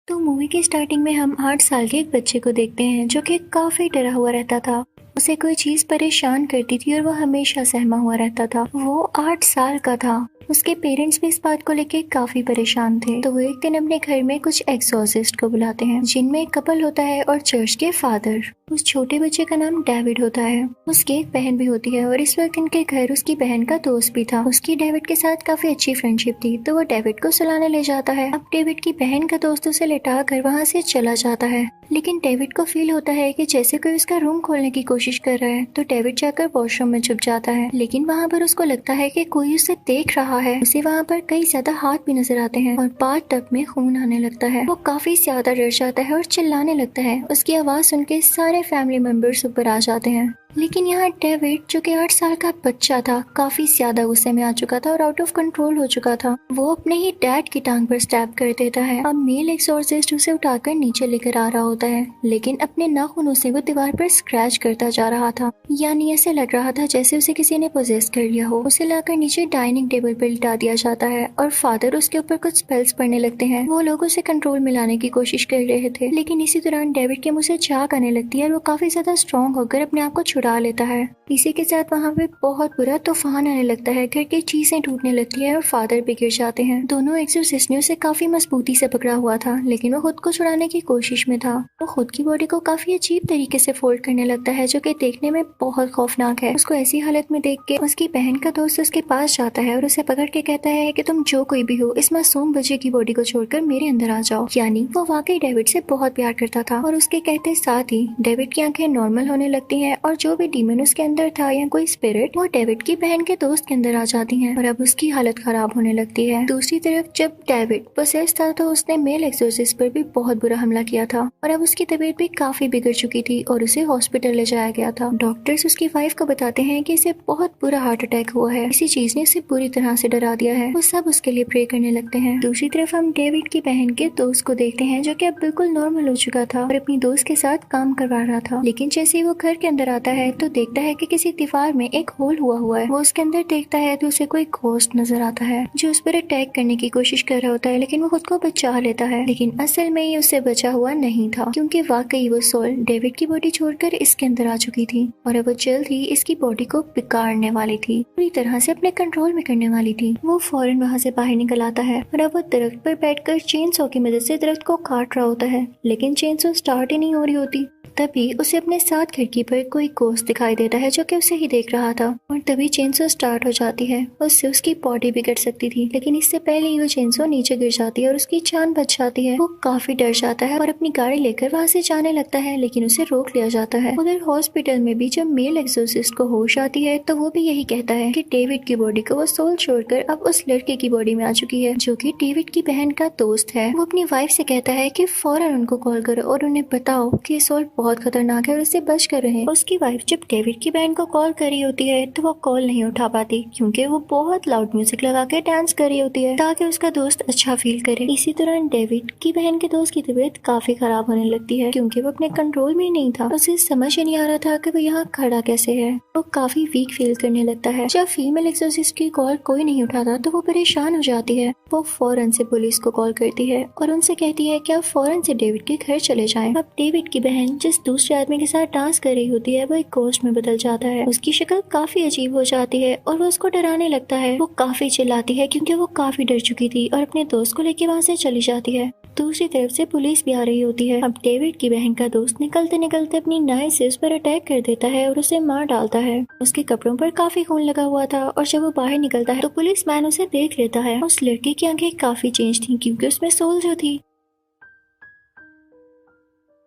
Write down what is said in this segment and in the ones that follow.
तो मूवी के स्टार्टिंग में हम 8 साल के एक बच्चे को देखते हैं जो कि काफी डरा हुआ रहता था। उसे कोई चीज परेशान करती थी और वो हमेशा सहमा हुआ रहता था। वो 8 साल का था। उसके पेरेंट्स भी इस बात को लेके काफी परेशान थे। तो वो एक दिन अपने घर में कुछ एक्सोर्सिस्ट को बुलाते हैं जिनमें एक कपल होता है और चर्च के फादर। उस छोटे बच्चे का नाम डेविड होता है। उसकी एक बहन भी होती है और इस वक्त इनके घर उसकी बहन का दोस्त भी था। उसकी डेविड के साथ काफी अच्छी फ्रेंडशिप थी तो वो डेविड को सुलाने ले जाता है। अब डेविड की बहन का दोस्त उसे लेटा कर वहाँ से चला जाता है, लेकिन डेविड को फील होता है कि जैसे कोई उसका रूम खोलने की कोशिश कर रहा है। तो डेविड जाकर वॉशरूम में छुप जाता है, लेकिन वहाँ पर उसको लगता है कि कोई उसे देख रहा है। उसे वहाँ पर कई ज्यादा हाथ भी नजर आते हैं और बाथ टब में खून आने लगता है। वो काफी ज्यादा डर जाता है और चिल्लाने लगता है। उसकी आवाज सुन के सारे फैमिली मेंबर्स ऊपर आ जाते हैं, लेकिन यहाँ डेविड जो कि 8 साल का बच्चा था काफी ज्यादा गुस्से में आ चुका था और आउट ऑफ कंट्रोल हो चुका था। वो अपने ही डैड की टांग पर स्टैब कर देता है। अब मेल एक्सोर्सिस्ट उसे उठाकर नीचे लेकर आ रहा होता है, लेकिन अपने नाखूनों से वो दीवार पर स्क्रैच करता जा रहा था। यानी ऐसे लग रहा था जैसे उसे किसी ने पोजेस कर लिया हो। उसे लाकर नीचे डाइनिंग टेबल पर लिटा दिया जाता है और फादर उसके ऊपर कुछ स्पेल्स पढ़ने लगते हैं। वो लोग उसे कंट्रोल में लाने की कोशिश कर रहे थे, लेकिन इसी दौरान डेविड के मुंह से झाग आने लगती है और वो काफी ज्यादा स्ट्रॉन्ग होकर अपने आप को छुड़ा लेता है। इसी के साथ वहाँ पे बहुत बुरा तूफान आने लगता है। घर की चीजें टूटने लगती है और फादर भी गिर जाते हैं। दोनों एक्सोर्सिस्ट ने उसे काफी मजबूती से पकड़ा हुआ था, लेकिन वो खुद को छुड़ाने की कोशिश में था। वो खुद की बॉडी को काफी अजीब तरीके से फोल्ड करने लगता है जो कि देखने में बहुत खौफनाक है। उसको ऐसी हालत में देख के उसकी बहन का दोस्त उसके पास जाता है और उसे पकड़ के कहता है कि तुम जो कोई भी हो, इस मासूम बच्चे की बॉडी को छोड़कर मेरे अंदर आ जाओ। यानी वो वाकई डेविड से बहुत प्यार करता था और उसके कहते साथ ही डेविड की आंखें नॉर्मल होने लगती हैं और जो भी डीमन उसके अंदर था या कोई स्पिरिट वो डेविड की बहन के दोस्त के अंदर आ जाती हैं और अब उसकी हालत खराब होने लगती है। दूसरी तरफ जब डेविड पोसेस था तो उसने मेल एक्सोर्सिस्ट पर भी बहुत बुरा हमला किया था और अब उसकी तबीयत भी काफी बिगड़ चुकी थी और उसे हॉस्पिटल ले जाया गया था। डॉक्टर्स उसकी वाइफ को बताते हैं कि इसे बहुत बुरा हार्ट अटैक हुआ है। इसी चीज ने उसे पूरी तरह से डरा दिया है। वो सब उसके लिए प्रे करने लगते हैं। दूसरी तरफ हम डेविड की बहन के दोस्त को देखते हैं जो कि अब बिल्कुल नॉर्मल हो चुका था और अपनी दोस्त के साथ काम करवा रहा था, लेकिन जैसे ही वो घर के अंदर आता है तो देखता है कि किसी दीवार में एक होल हुआ है। वो उसके अंदर देखता है तो उसे कोई घोस्ट नजर आता है जो उस पर अटैक करने की कोशिश कर रहा होता है, लेकिन वो खुद को बचा लेता है। लेकिन असल में ये उससे बचा हुआ नहीं था, क्योंकि वाकई वो सोल डेविड की बॉडी छोड़कर इसके अंदर आ चुकी थी और अब वो जल्द ही इसकी बॉडी को बिगाड़ने वाली थी, पूरी तरह से अपने कंट्रोल में करने वाली थी। वो फौरन वहाँ से बाहर निकल आता है और अब वो दरख्त पर बैठकर चेन सॉ की मदद से दरख्त को काट रहा होता है, लेकिन चेन सॉ स्टार्ट ही नहीं हो रही होती। तभी उसे अपने साथ खिड़की पर कोई घोस्ट दिखाई देता है जो कि उसे ही देख रहा था और तभी चेनसो स्टार्ट हो जाती है। उससे उसकी बॉडी बिगड़ सकती थी, लेकिन इससे पहले ही वो चेनसो नीचे गिर जाती है और उसकी जान बच जाती है। वो काफी डर जाता है और अपनी गाड़ी लेकर वहाँ से जाने लगता है, लेकिन उसे रोक लिया जाता है। उधर हॉस्पिटल में भी जब मेल एक्सोर्सिस्ट को होश आती है तो वो भी यही कहता है कि डेविड की बॉडी को वो सोल छोड़कर अब उस लड़के की बॉडी में आ चुकी है जो कि डेविड की बहन का दोस्त है। वो अपनी वाइफ से कहता है कि फौरन उनको कॉल करो और उन्हें बताओ कि सोल बहुत खतरनाक है और इससे बच कर रहे। उसकी वाइफ जब डेविड की बहन को कॉल कर रही होती है तो वो कॉल नहीं उठा पाती, क्योंकि वो बहुत लाउड म्यूजिक लगा के डांस कर रही होती है ताकि उसका दोस्त अच्छा फील करे। इसी दौरान डेविड की बहन के दोस्त की तबीयत काफी खराब होने लगती है, क्योंकि वो अपने कंट्रोल में नहीं था। उसे समझ ही नहीं आ रहा था कि वो यहाँ खड़ा कैसे है। वो काफी वीक फील करने लगता है। जब फीमेल एक्सोर्सिस्ट की कॉल कोई नहीं उठाता तो वो परेशान हो जाती है। वो फौरन से पुलिस को कॉल करती है और उनसे कहती है कि आप फौरन से डेविड के घर चले जाएं। अब डेविड की बहन जिस दूसरे आदमी के साथ डांस कर रही होती है वो एक घोस्ट में बदल जाता है। उसकी शक्ल काफी अजीब हो जाती है और वो उसको डराने लगता है। वो काफी चिल्लाती है क्योंकि वो काफी डर चुकी थी और अपने दोस्त को लेकर वहाँ से चली जाती है। दूसरी तरफ से पुलिस भी आ रही होती है। अब डेविड की बहन का दोस्त निकलते निकलते अपनी नाइफ से उस पर अटैक कर देता है और उसे मार डालता है। उसके कपड़ों पर काफी खून लगा हुआ था और जब वो बाहर निकलता है तो पुलिस मैन उसे देख लेता है। उस लड़के की आंखें काफी चेंज थी क्योंकि उसमें सोल जो थी।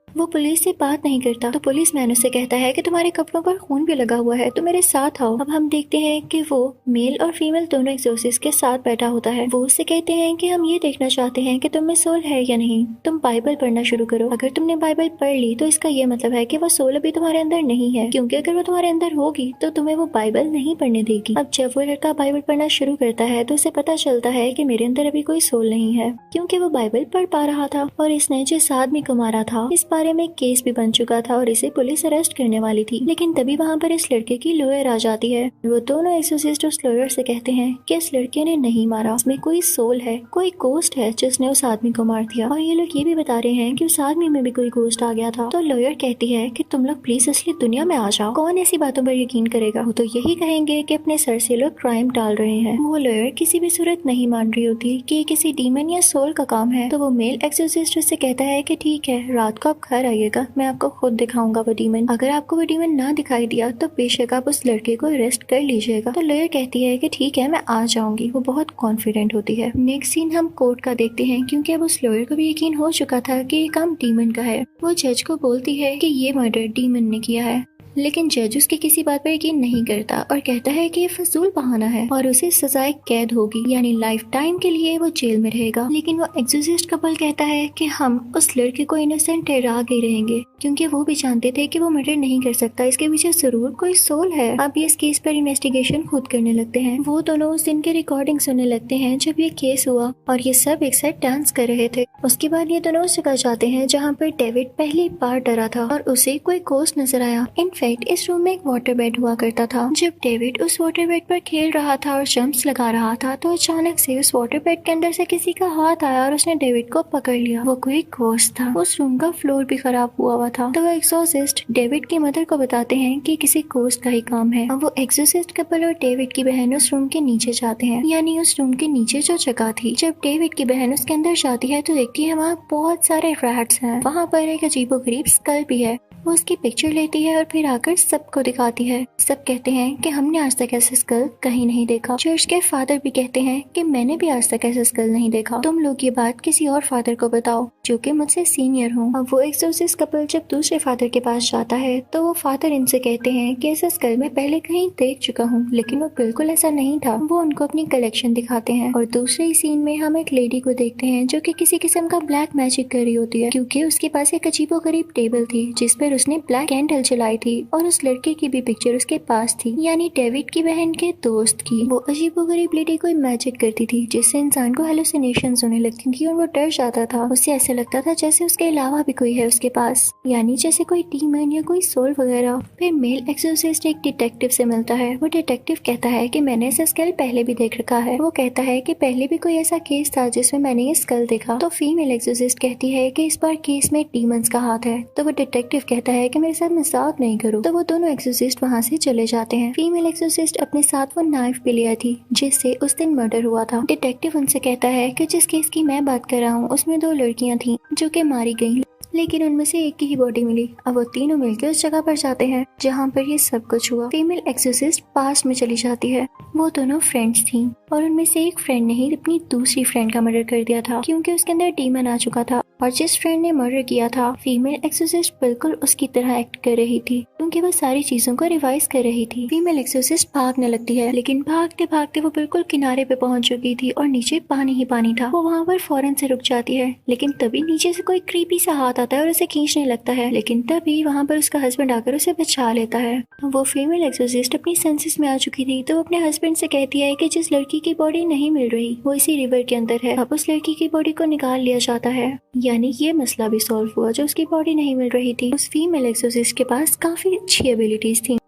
वो पुलिस से बात नहीं करता तो पुलिस मैन उससे कहता है कि तुम्हारे कपड़ों पर खून भी लगा हुआ है तो मेरे साथ आओ। अब हम देखते हैं कि वो मेल और फीमेल दोनों एक्सोर्सिस्ट के साथ बैठा होता है। वो उससे कहते हैं कि हम ये देखना चाहते हैं कि तुम में सोल है या नहीं। तुम बाइबल पढ़ना शुरू करो। अगर तुमने बाइबल पढ़ ली तो इसका ये मतलब है कि वो सोल अभी तुम्हारे अंदर नहीं है, क्योंकि अगर वो तुम्हारे अंदर होगी तो तुम्हें वो बाइबल नहीं पढ़ने देगी। अब जब वो लड़का बाइबल पढ़ना शुरू करता है तो उसे पता चलता है कि मेरे अंदर अभी कोई सोल नहीं है, क्योंकि वो बाइबल पढ़ पा रहा था और इसने जिस आदमी को मारा था इस बारे बारे में केस भी बन चुका था और इसे पुलिस अरेस्ट करने वाली थी। लेकिन तभी वहाँ पर इस लड़के की लॉयर आ जाती है। वो दोनों एक्सोर्सिस्ट उस लॉयर से कहते हैं कि इस लड़के ने नहीं मारा, उसमें कोई सोल है, कोई गोस्ट है जिसने उस आदमी को मार दिया। और ये लोग ये भी बता रहे हैं कि उस आदमी में भी कोई गोस्ट आ गया था। तो लॉयर कहती है कि तुम लोग प्लीज असली दुनिया में आ जाओ, कौन ऐसी बातों पर यकीन करेगा। वो तो यही कहेंगे कि अपने सर से लोग क्राइम टाल रहे हैं। वो लॉयर किसी भी सूरत नहीं मान रही होती कि किसी डीमन या सोल का काम है। तो वो मेल एक्सोर्सिस्ट उससे कहता है कि ठीक है, रात को आप घर आइएगा, मैं आपको खुद दिखाऊंगा वो डीमन। अगर आपको वो डीमन ना दिखाई दिया तो बेशक आप उस लड़के को अरेस्ट कर लीजिएगा। तो लॉयर कहती है कि ठीक है, मैं आ जाऊंगी। वो बहुत कॉन्फिडेंट होती है। नेक्स्ट सीन हम कोर्ट का देखते हैं, क्योंकि अब उस लॉयर को भी यकीन हो चुका था कि ये काम डीमन का है। वो जज को बोलती है कि ये मर्डर डीमन ने किया है, लेकिन जज उसकी किसी बात पर यकीन नहीं करता और कहता है कि ये फजूल बहाना है और उसे सजाए कैद होगी, यानी लाइफ टाइम के लिए वो जेल में रहेगा। लेकिन वो एक्सोर्सिस्ट कपल कहता है कि हम उस लड़के को इनोसेंट ठहरा के रहेंगे, क्योंकि वो भी जानते थे कि वो मर्डर नहीं कर सकता, इसके पीछे जरूर कोई सोल है। अब ये इस केस पर इन्वेस्टिगेशन खुद करने लगते हैं। वो दोनों उस दिन की रिकॉर्डिंग सुनने लगते हैं जब ये केस हुआ और ये सब एक साथ डांस कर रहे थे। उसके बाद ये दोनों उस जगह जाते हैं जहाँ पर डेविड पहली बार डरा था और उसे कोई गोस्ट नजर आया। इस रूम में एक वाटर बेड हुआ करता था। जब डेविड उस वाटर बेड पर खेल रहा था और जंप्स लगा रहा था तो अचानक से उस वाटर बेड के अंदर से किसी का हाथ आया और उसने डेविड को पकड़ लिया। वो कोई गोस्ट था। उस रूम का फ्लोर भी खराब हुआ था। तो वो एक्सोर्सिस्ट डेविड की मदर को बताते हैं कि किसी गोस्ट का ही काम है। अब वो एक्सोर्सिस्ट कपल और डेविड की बहन उस रूम के नीचे जाते हैं, यानी उस रूम के नीचे जो जगह थी। जब डेविड की बहन उसके अंदर जाती है तो देखती है वहाँ बहुत सारे रैट्स हैं। वहाँ पर एक अजीबोगरीब स्कल भी है। वो उसकी पिक्चर लेती है और फिर आकर सबको दिखाती है। सब कहते हैं कि हमने आज तक ऐसा स्कल कहीं नहीं देखा। चर्च के फादर भी कहते हैं कि मैंने भी आज तक ऐसा स्कल नहीं देखा। तुम लोग ये बात किसी और फादर को बताओ जो कि मुझसे सीनियर हो। अब वो एक्सोर्सिस्ट कपल जब दूसरे फादर के पास जाता है तो वो फादर इनसे कहते हैं कि ऐसा स्कल मैं पहले कहीं देख चुका हूँ, लेकिन वो बिल्कुल ऐसा नहीं था। वो उनको अपनी कलेक्शन दिखाते हैं और दूसरे सीन में हम एक लेडी को देखते हैं जो कि किसी किस्म का ब्लैक मैजिक कर रही होती है, क्योंकि उसके पास एक अजीबोगरीब टेबल थी जिस पर उसने ब्लैक कैंडल जलाई थी और उस लड़के की भी पिक्चर उसके पास थी, यानी डेविड की बहन के दोस्त की। वो अजीबोगरीब लेडी कोई मैजिक करती थी जिससे इंसान को हेलुसिनेशंस होने लगती थी और वो डर जाता था। उससे ऐसा लगता था जैसे उसके अलावा भी कोई है उसके पास, यानी जैसे कोई डीमन या कोई सोल वगैरह। फिर मेल एक्सोर्सिस्ट एक डिटेक्टिव से मिलता है। वो डिटेक्टिव कहता है कि मैंने ऐसा स्कल पहले भी देख रखा है। वो कहता है कि पहले भी कोई ऐसा केस था जिसमें मैंने ये स्कल देखा। तो फीमेल एक्सोर्सिस्ट कहती है कि इस बार केस में डीमंस का हाथ है। तो वो डिटेक्टिव कहता है कि मेरे साथ मजाक नहीं करो। तो वो दोनों एक्सोर्सिस्ट वहाँ से चले जाते हैं। फीमेल एक्सोर्सिस्ट अपने साथ वो नाइफ भी लिया थी जिससे उस दिन मर्डर हुआ था। डिटेक्टिव उनसे कहता है कि जिस केस की मैं बात कर रहा हूँ उसमें 2 लड़कियां थी जो कि मारी गयी, लेकिन उनमें से एक की ही बॉडी मिली। अब वो तीनों मिलकर उस जगह पर जाते हैं जहाँ पर ये सब कुछ हुआ। फीमेल एक्सोर्सिस्ट पास्ट में चली जाती है। वो दोनों फ्रेंड्स थीं और उनमें से एक फ्रेंड ने ही अपनी दूसरी फ्रेंड का मर्डर कर दिया था, क्योंकि उसके अंदर डीमन आ चुका था। और जिस फ्रेंड ने मर्डर किया था, फीमेल एक्सोर्सिस्ट बिल्कुल उसकी तरह एक्ट कर रही थी, क्योंकि वो सारी चीजों को रिवाइज कर रही थी। फीमेल एक्सोर्सिस्ट भागने लगती है, लेकिन भागते भागते वो बिल्कुल किनारे पे पहुंच चुकी थी और नीचे पानी ही पानी था। वो वहाँ पर फौरन से रुक जाती है, लेकिन तभी नीचे से कोई क्रीपी सा हाथ आता है और उसे खींचने लगता है। लेकिन तभी वहाँ पर उसका हस्बैंड आकर उसे बचा लेता है। वो फीमेल एक्सोर्सिस्ट अपनी सेंसेस में आ चुकी थी, तो वो अपने हस्बैंड से कहती है कि जिस लड़की की बॉडी नहीं मिल रही वो इसी रिवर के अंदर है। अब उस लड़की की बॉडी को निकाल लिया जाता है, यानी ये मसला भी सॉल्व हुआ। जो उसकी बॉडी नहीं मिल रही थी, उस फीमेल एक्सोर्सिस्ट के पास काफी अच्छी एबिलिटीज थी।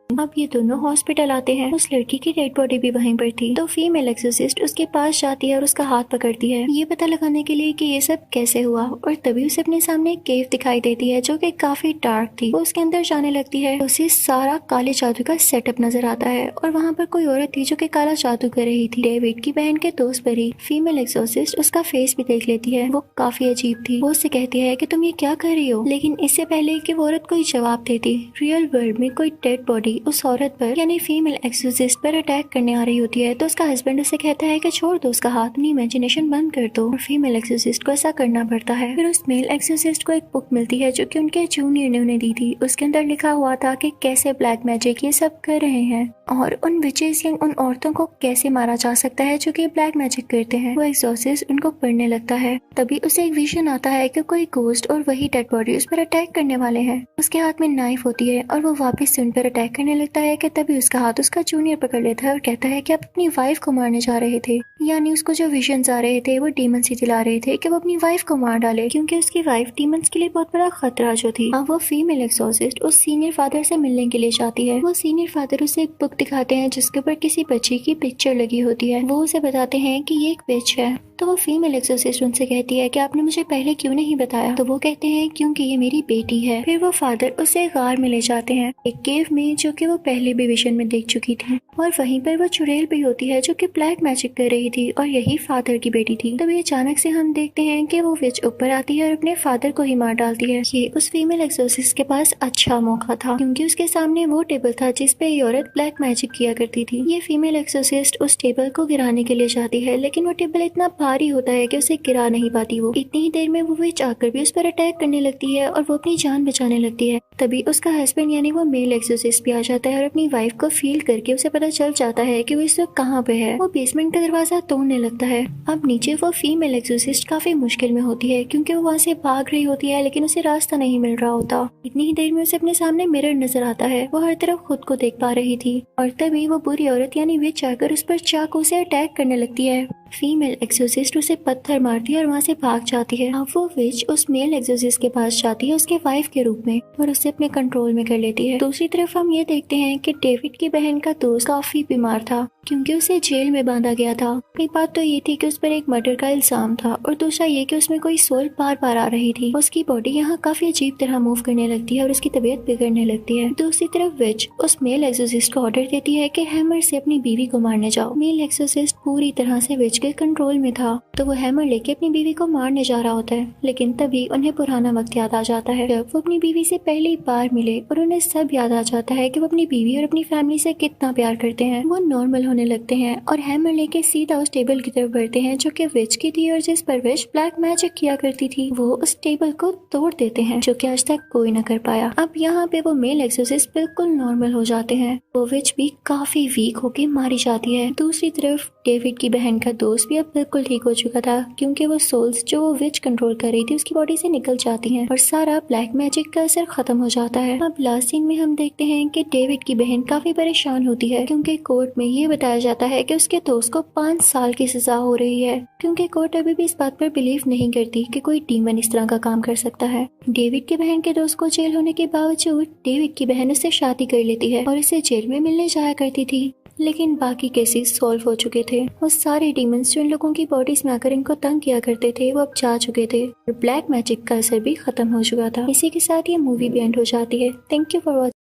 अब ये दोनों हॉस्पिटल आते हैं। उस लड़की की डेड बॉडी भी वहीं पर थी। तो फीमेल एक्सोर्सिस्ट उसके पास जाती है और उसका हाथ पकड़ती है, ये पता लगाने के लिए कि ये सब कैसे हुआ। और तभी उसे अपने सामने एक केव दिखाई देती है जो कि काफी डार्क थी। वो उसके अंदर जाने लगती है, उसे सारा काले जादू का सेटअप नजर आता है और वहाँ पर कोई औरत थी जो कि काला जादू कर रही थी। डेविड की बहन के दोस्त पर ही फीमेल एक्सोर्सिस्ट उसका फेस भी देख लेती है। वो काफी अजीब थी। वो उससे कहती है कि तुम ये क्या कर रही हो, लेकिन इससे पहले कि वो औरत कोई जवाब देती, रियल वर्ल्ड में कोई डेड बॉडी उस औरत पर यानी फीमेल एक्सोर्सिस्ट पर अटैक करने आ रही होती है। तो उसका हस्बैंड उसे कहता है कि छोड़ दो उसका हाथ, अपनी इमेजिनेशन बंद कर दो। और फीमेल एक्सोर्सिस्ट को ऐसा करना पड़ता है। फिर उस मेल एक्सोर्सिस्ट को एक बुक मिलती है जो कि उनके जूनियर ने उन्हें दी थी। उसके अंदर लिखा हुआ था कि कैसे ब्लैक मैजिक ये सब कर रहे हैं और उन विचेस या उन औरतों को कैसे मारा जा सकता है जो कि ब्लैक मैजिक करते हैं। वो एक्सोर्सिस्ट उनको पढ़ने लगता है। तभी उसे एक विजन आता है कि कोई गोस्ट और वही डेड बॉडी उस पर अटैक करने वाले हैं। उसके हाथ में नाइफ होती है और वो वापस से उन पर अटैक करने करने लगता है कि तभी उसका हाथ उसका जूनियर पकड़ लेता है और कहता है कि आप अपनी वाइफ को मारने जा रहे थे। यानी उसको जो विजन्स आ रहे थे वो डीमंस ही दिला रहे थे कि वो अपनी वाइफ को मार डाले, क्योंकि उसकी वाइफ डीमंस के लिए बहुत बड़ा खतरा जो थी। अब वो फीमेल एक्सोर्सिस्ट उस सीनियर फादर से मिलने के लिए जाती है। वो सीनियर फादर उसे एक बुक दिखाते हैं जिसके ऊपर किसी बच्ची की पिक्चर लगी होती है। वो उसे बताते हैं कि ये एक विच है। तो वो फीमेल एक्सोर्सिस्ट उनसे कहती है कि आपने मुझे पहले क्यों नहीं बताया। तो वो कहते हैं क्योंकि ये मेरी बेटी है। फिर वो फादर उसे गार में ले जाते हैं, एक केव में जो कि वो पहले भी विजन में देख चुकी थी। और वहीं पर वो चुड़ैल भी होती है जो कि ब्लैक मैजिक कर रही थी और यही फादर की बेटी थी। तभी अचानक से हम देखते हैं कि वो विच ऊपर आती है और अपने फादर को ही मार डालती है। ये उस फीमेल एक्सोर्सिस्ट के पास अच्छा मौका था क्योंकि उसके सामने वो टेबल था जिसपे ये औरत ब्लैक मैजिक किया करती थी। ये फीमेल एक्सोर्सिस्ट उस टेबल को गिराने के लिए जाती है, लेकिन वो टेबल इतना भारी होता है कि उसे गिरा नहीं पाती। वो इतनी ही देर में वो विच आकर भी उस पर अटैक करने लगती है और वो अपनी जान बचाने लगती है। तभी उसका हस्बैंड यानी वो मेल एक्सोर्सिस्ट भी आ जाता है और अपनी वाइफ को फील करके उसे पता चल जाता है कि वो इस वक्त कहाँ पे है। वो बेसमेंट का दरवाजा तोड़ने लगता है। अब नीचे वो फीमेल एक्सोर्सिस्ट काफी मुश्किल में होती है क्योंकि वो वहाँ से भाग रही होती है, लेकिन उसे रास्ता नहीं मिल रहा होता। इतनी ही देर में उसे अपने सामने मिरर नजर आता है। वो हर तरफ खुद को देख पा रही थी और तभी वो बुरी औरत यानी विच आकर उस पर चाकू से अटैक करने लगती है। फीमेल एक्सोर्सिस्ट उसे पत्थर मारती है और वहाँ से भाग जाती है। अब वो विच उस मेल एक्सोर्सिस्ट के पास जाती है उसके वाइफ के रूप में और उसे अपने कंट्रोल में कर लेती है। दूसरी तरफ हम ये देखते हैं कि डेविड की बहन का दोस्त काफी बीमार था क्योंकि उसे जेल में बांधा गया था। एक बात तो ये थी कि उस पर एक मर्डर का इल्जाम था और दूसरा ये कि उसमें कोई सोल बार बार आ रही थी। उसकी बॉडी यहाँ काफी अजीब तरह मूव करने लगती है और उसकी तबीयत बिगड़ने लगती है। दूसरी तरफ विच उस मेल एक्सोर्सिस्ट को ऑर्डर देती है कि हैमर से अपनी बीवी को मारने जाओ। मेल एक्सोर्सिस्ट पूरी तरह से विच के कंट्रोल में था तो वो हैमर लेके अपनी बीवी को मारने जा रहा होता है, लेकिन तभी उन्हें पुराना वक्त याद आ जाता है जब वो अपनी बीवी से पहली बार मिले और उन्हें सब याद आ जाता है कि वो अपनी बीवी और अपनी फैमिली से कितना प्यार करते हैं। वो नॉर्मल होने लगते हैं और हैमर लेके सीधा उस टेबल की तरफ बढ़ते हैं जो कि विच की थी और जिस पर विच ब्लैक मैजिक किया करती थी। वो उस टेबल को तोड़ देते हैं जो कि आज तक कोई न कर पाया। अब यहाँ पे वो मेल एक्सोर्सिस्ट बिल्कुल नॉर्मल हो जाते हैं। वो विच भी काफी वीक होके मारी जाती है। दूसरी तरफ डेविड की बहन का दोस्त भी अब बिल्कुल ठीक हो चुका था क्योंकि वो सोल्स जो वो विच कंट्रोल कर रही थी उसकी बॉडी से निकल जाती हैं और सारा ब्लैक मैजिक का असर खत्म हो जाता है। अब लास्ट सीन में हम देखते हैं कि डेविड की बहन काफी परेशान होती है क्योंकि कोर्ट में ये बताया जाता है कि उसके दोस्त को 5 साल की सजा हो रही है क्योंकि कोर्ट अभी भी इस बात पर बिलीव नहीं करती कि कोई डीमन इस तरह का काम कर सकता है। डेविड की बहन के दोस्त को जेल होने के बावजूद डेविड की बहन उससे शादी कर लेती है और इसे जेल में मिलने जाया करती थी, लेकिन बाकी केसेस सॉल्व हो चुके थे। वो सारे डीमंस जो इन लोगों की बॉडीज में आकर इनको तंग किया करते थे वो अब जा चुके थे और ब्लैक मैजिक का असर भी खत्म हो चुका था। इसी के साथ ये मूवी भी एंड हो जाती है। Thank you for watching.